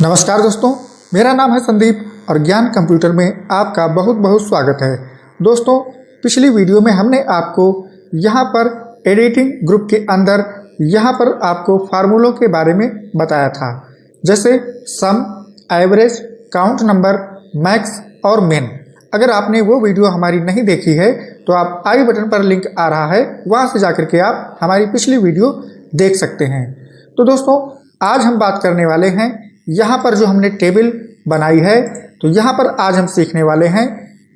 नमस्कार दोस्तों, मेरा नाम है संदीप और ज्ञान कंप्यूटर में आपका बहुत बहुत स्वागत है। दोस्तों, पिछली वीडियो में हमने आपको यहाँ पर एडिटिंग ग्रुप के अंदर यहाँ पर आपको फार्मूलों के बारे में बताया था, जैसे सम, एवरेज, काउंट नंबर, मैक्स और मिन। अगर आपने वो वीडियो हमारी नहीं देखी है तो आप आई बटन पर लिंक आ रहा है, वहाँ से जाकर के आप हमारी पिछली वीडियो देख सकते हैं। तो दोस्तों, आज हम बात करने वाले हैं यहाँ पर जो हमने टेबल बनाई है, तो यहाँ पर आज हम सीखने वाले हैं।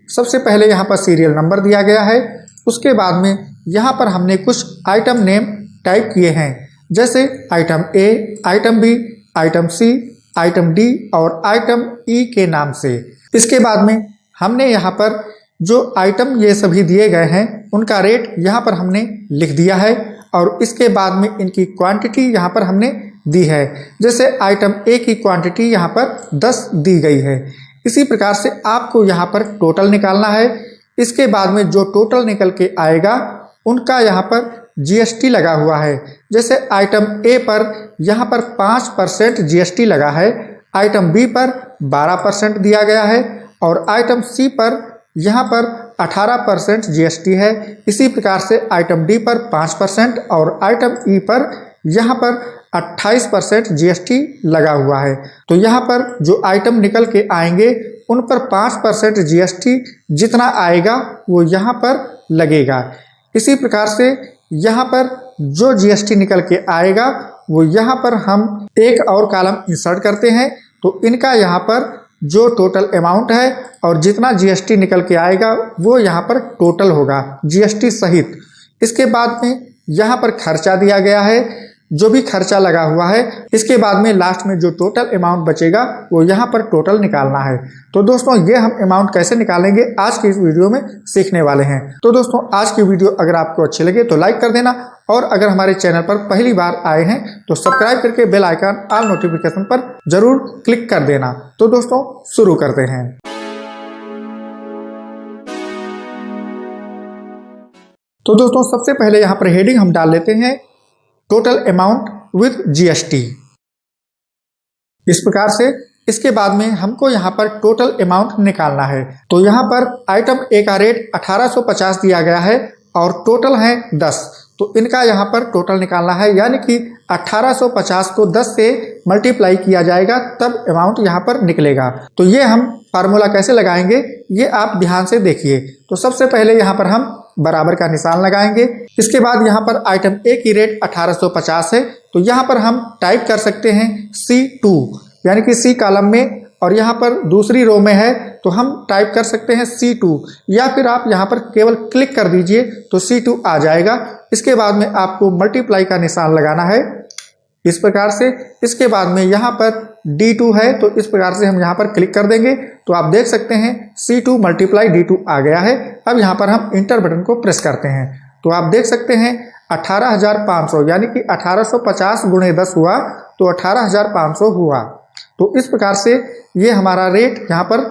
सबसे पहले यहाँ पर सीरियल नंबर दिया गया है, उसके बाद में यहाँ पर हमने कुछ आइटम नेम टाइप किए हैं, जैसे आइटम ए, आइटम बी, आइटम सी, आइटम डी और आइटम ई के नाम से। इसके बाद में हमने यहाँ पर जो आइटम ये सभी दिए गए हैं उनका रेट यहाँ पर हमने लिख दिया है और इसके बाद में इनकी क्वांटिटी यहाँ पर हमने दी है। जैसे आइटम ए की क्वांटिटी यहाँ पर 10 दी गई है। इसी प्रकार से आपको यहाँ पर टोटल निकालना है। इसके बाद में जो टोटल निकल के आएगा उनका यहाँ पर जीएसटी लगा हुआ है। जैसे आइटम ए पर यहाँ पर 5% जीएसटी लगा है, आइटम बी पर 12% दिया गया है और आइटम सी पर यहाँ पर 18% जीएसटी है। इसी प्रकार से आइटम डी पर 5% और आइटम ई पर यहाँ पर 28% जीएसटी लगा हुआ है। तो यहाँ पर जो आइटम निकल के आएंगे उन पर 5% जीएसटी जितना आएगा वो यहाँ पर लगेगा। इसी प्रकार से यहाँ पर जो जीएसटी निकल के आएगा वो यहाँ पर हम एक और कॉलम इंसर्ट करते हैं, तो इनका यहाँ पर जो टोटल अमाउंट है और जितना जीएसटी निकल के आएगा वो यहाँ पर टोटल होगा जीएसटी सहित। इसके बाद में यहाँ पर खर्चा दिया गया है, जो भी खर्चा लगा हुआ है। इसके बाद में लास्ट में जो टोटल अमाउंट बचेगा वो यहाँ पर टोटल निकालना है। तो दोस्तों, ये हम अमाउंट कैसे निकालेंगे आज की इस वीडियो में सीखने वाले हैं। तो दोस्तों, आज की वीडियो अगर आपको अच्छी लगे तो लाइक कर देना और अगर हमारे चैनल पर पहली बार आए हैं तो सब्सक्राइब करके बेल आइकन ऑल नोटिफिकेशन पर जरूर क्लिक कर देना। तो दोस्तों, शुरू करते हैं। तो दोस्तों, सबसे पहले यहाँ पर हेडिंग हम डाल लेते हैं टोटल अमाउंट विद जीएसटी, इस प्रकार से। इसके बाद में हमको यहाँ पर टोटल अमाउंट निकालना है। तो यहाँ पर आइटम ए का रेट 1850 दिया गया है और टोटल है 10, तो इनका यहाँ पर टोटल निकालना है, यानी कि 1850 को 10 से मल्टीप्लाई किया जाएगा तब अमाउंट यहाँ पर निकलेगा। तो ये हम फार्मूला कैसे लगाएंगे ये आप ध्यान से देखिए। तो सबसे पहले यहाँ पर हम बराबर का निशान लगाएंगे। इसके बाद यहाँ पर आइटम ए की रेट 1850 है, तो यहाँ पर हम टाइप कर सकते हैं C2, यानी कि सी कॉलम में, और यहाँ पर दूसरी रो में है तो हम टाइप कर सकते हैं C2, या फिर आप यहाँ पर केवल क्लिक कर दीजिए तो C2 आ जाएगा। इसके बाद में आपको मल्टीप्लाई का निशान लगाना है इस प्रकार से। इसके बाद में यहाँ पर D2 है तो इस प्रकार से हम यहाँ पर क्लिक कर देंगे तो आप देख सकते हैं C2 मल्टीप्लाई D2 आ गया है। अब यहाँ पर हम इंटर बटन को प्रेस करते हैं तो आप देख सकते हैं 18,500, यानी कि 1850 गुणे 10 हुआ तो 18,500 हुआ। तो इस प्रकार से ये हमारा रेट यहाँ पर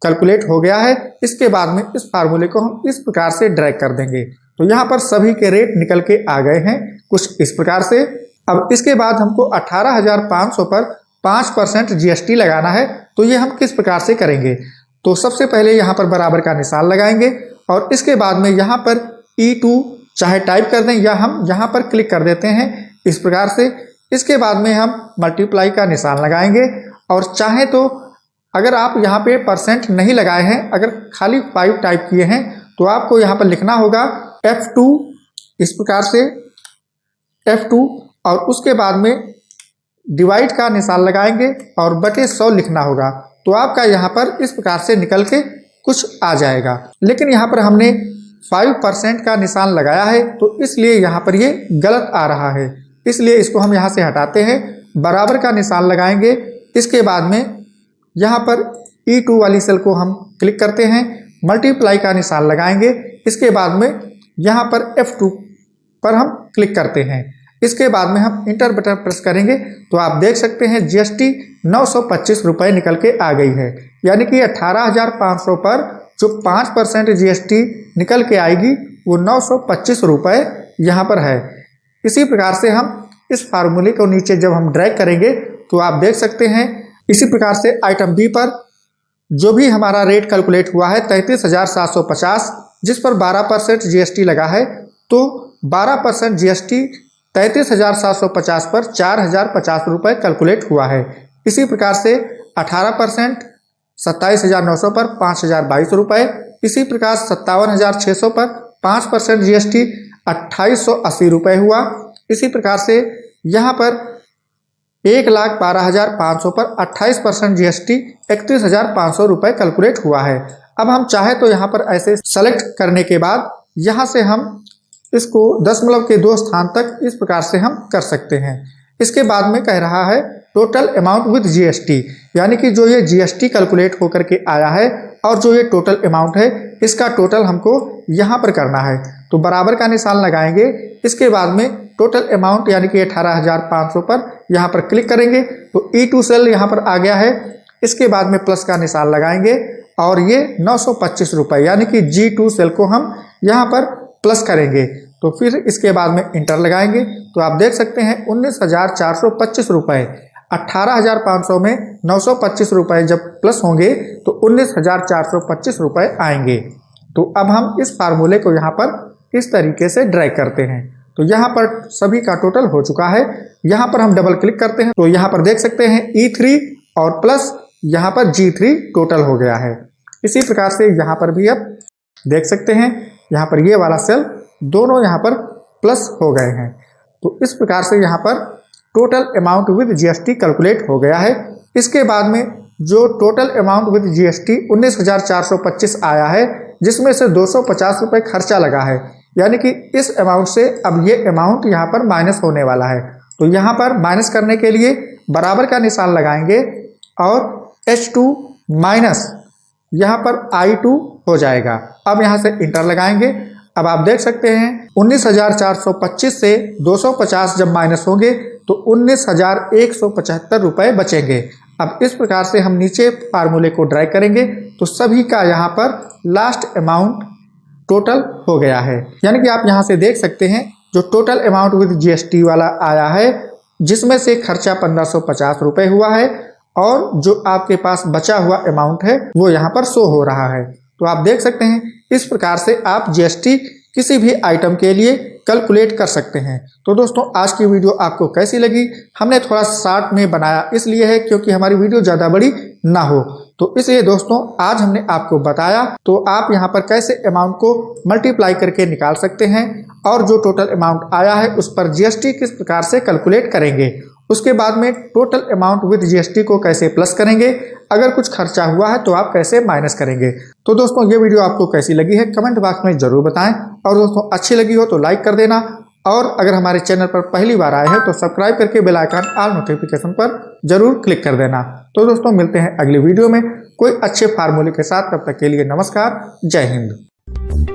कैलकुलेट हो गया है। इसके बाद में इस फार्मूले को हम इस प्रकार से ड्रैग कर देंगे तो यहाँ पर सभी के रेट निकल के आ गए हैं कुछ इस प्रकार से। अब इसके बाद हमको 18,500 पर 5% जीएसटी लगाना है, तो ये हम किस प्रकार से करेंगे। तो सबसे पहले यहाँ पर बराबर का निशान लगाएंगे और इसके बाद में यहाँ पर E2 चाहे टाइप कर दें या हम यहाँ पर क्लिक कर देते हैं इस प्रकार से। इसके बाद में हम मल्टीप्लाई का निशान लगाएंगे और चाहे तो अगर आप यहाँ पे परसेंट नहीं लगाए हैं, अगर खाली 5 टाइप किए हैं तो आपको यहाँ पर लिखना होगा F2 इस प्रकार से, F2, और उसके बाद में डिवाइड का निशान लगाएंगे और बटे 100 लिखना होगा। तो आपका यहाँ पर इस प्रकार से निकल के कुछ आ जाएगा। लेकिन यहाँ पर हमने 5% का निशान लगाया है तो इसलिए यहाँ पर ये गलत आ रहा है, इसलिए इसको हम यहाँ से हटाते हैं। बराबर का निशान लगाएंगे। इसके बाद में यहाँ पर E2 वाली सेल को हम क्लिक करते हैं, मल्टीप्लाई का निशान लगाएंगे। इसके बाद में यहाँ पर F2 पर हम क्लिक करते हैं। इसके बाद में हम इंटर बटन प्रेस करेंगे तो आप देख सकते हैं जीएसटी 925 रुपये निकल के आ गई है, यानी कि 18,500 पर जो 5% जीएसटी निकल के आएगी वो 925 रुपये यहाँ पर है। इसी प्रकार से हम इस फार्मूले को नीचे जब हम ड्रैग करेंगे तो आप देख सकते हैं इसी प्रकार से आइटम बी पर जो भी हमारा रेट कैलकुलेट हुआ है 33,750, जिस पर 12% जीएसटी लगा है, तो 12% जीएसटी 33,750 पर 4,050 रुपये कैलकुलेट हुआ है। इसी प्रकार से 18% 27,900 पर 5,022 रुपये। इसी प्रकार 57,600 पर 5% जीएसटी 2,880 रुपये हुआ। इसी प्रकार से यहाँ पर 1,12,500 पर 28% जीएसटी 31,500 रुपये कैलकुलेट हुआ है। अब हम चाहे तो यहाँ पर ऐसे सेलेक्ट करने के बाद यहाँ से हम इसको दशमलव के 2 स्थान तक इस प्रकार से हम कर सकते हैं। इसके बाद में कह रहा है टोटल अमाउंट विद जीएसटी, यानी कि जो ये जीएसटी कैलकुलेट होकर के आया है और जो ये टोटल अमाउंट है इसका टोटल हमको यहाँ पर करना है। तो बराबर का निशान लगाएंगे। इसके बाद में टोटल अमाउंट यानी कि 18,500 पर यहाँ पर क्लिक करेंगे तो E2 सेल यहाँ पर आ गया है। इसके बाद में प्लस का निशान लगाएंगे और ये 925 रुपये यानी कि G2 सेल को हम यहाँ पर प्लस करेंगे। तो फिर इसके बाद में इंटर लगाएंगे तो आप देख सकते हैं 19,425 रुपये। 18,500 में 925 रुपये जब प्लस होंगे तो 19,425 रुपये आएंगे। तो अब हम इस फार्मूले को यहाँ पर इस तरीके से ड्रैग करते हैं। तो यहाँ पर सभी का टोटल हो चुका है। यहाँ पर हम डबल क्लिक करते हैं तो यहाँ पर देख सकते हैं E3 और प्लस यहाँ पर G3 टोटल हो गया है। इसी प्रकार से यहाँ पर भी अब देख सकते हैं यहाँ पर ये वाला सेल दोनों यहाँ पर प्लस हो गए हैं। तो इस प्रकार से यहाँ पर total amount with GST calculate हो गया है। इसके बाद में जो टोटल अमाउंट विद जीएसटी 19,425 आया है, जिसमें से 250 रुपये खर्चा लगा है, यानी कि इस अमाउंट से अब ये अमाउंट यहाँ पर माइनस होने वाला है। तो यहाँ पर माइनस करने के लिए बराबर का निशान लगाएंगे और H2 माइनस यहाँ पर I2 हो जाएगा। अब यहाँ से इंटर लगाएंगे। अब आप देख सकते हैं 19,425 से 250 जब माइनस होंगे तो 19,175 रुपये बचेंगे। अब इस प्रकार से हम नीचे फार्मूले को ड्रैग करेंगे तो सभी का यहाँ पर लास्ट अमाउंट टोटल हो गया है। यानी कि आप यहाँ से देख सकते हैं जो टोटल अमाउंट विद जीएसटी वाला आया है, जिसमें से खर्चा 1,550 रुपये हुआ है और जो आपके पास बचा हुआ अमाउंट है वो यहाँ पर शो हो रहा है। तो आप देख सकते हैं इस प्रकार से आप जीएसटी किसी भी आइटम के लिए कैलकुलेट कर सकते हैं। तो दोस्तों आज की वीडियो आपको कैसी लगी? हमने थोड़ा शॉर्ट में बनाया इसलिए है क्योंकि हमारी वीडियो ज़्यादा बड़ी ना हो। तो इसलिए दोस्तों आज हमने आपको बताया तो आप यहाँ पर कैसे अमाउंट को मल्टीप्लाई करके निकाल सकते हैं और जो टोटल अमाउंट आया है उस पर जीएसटी किस प्रकार से कैलकुलेट करेंगे। उसके बाद में टोटल अमाउंट विद जीएसटी को कैसे प्लस करेंगे, अगर कुछ खर्चा हुआ है तो आप कैसे माइनस करेंगे। तो दोस्तों ये वीडियो आपको कैसी लगी है कमेंट बॉक्स में ज़रूर बताएं और दोस्तों अच्छी लगी हो तो लाइक कर देना और अगर हमारे चैनल पर पहली बार आए हैं तो सब्सक्राइब करके बेल आइकन ऑल नोटिफिकेशन पर जरूर क्लिक कर देना। तो दोस्तों मिलते हैं अगली वीडियो में कोई अच्छे फार्मूले के साथ। तब तक के लिए नमस्कार, जय हिंद।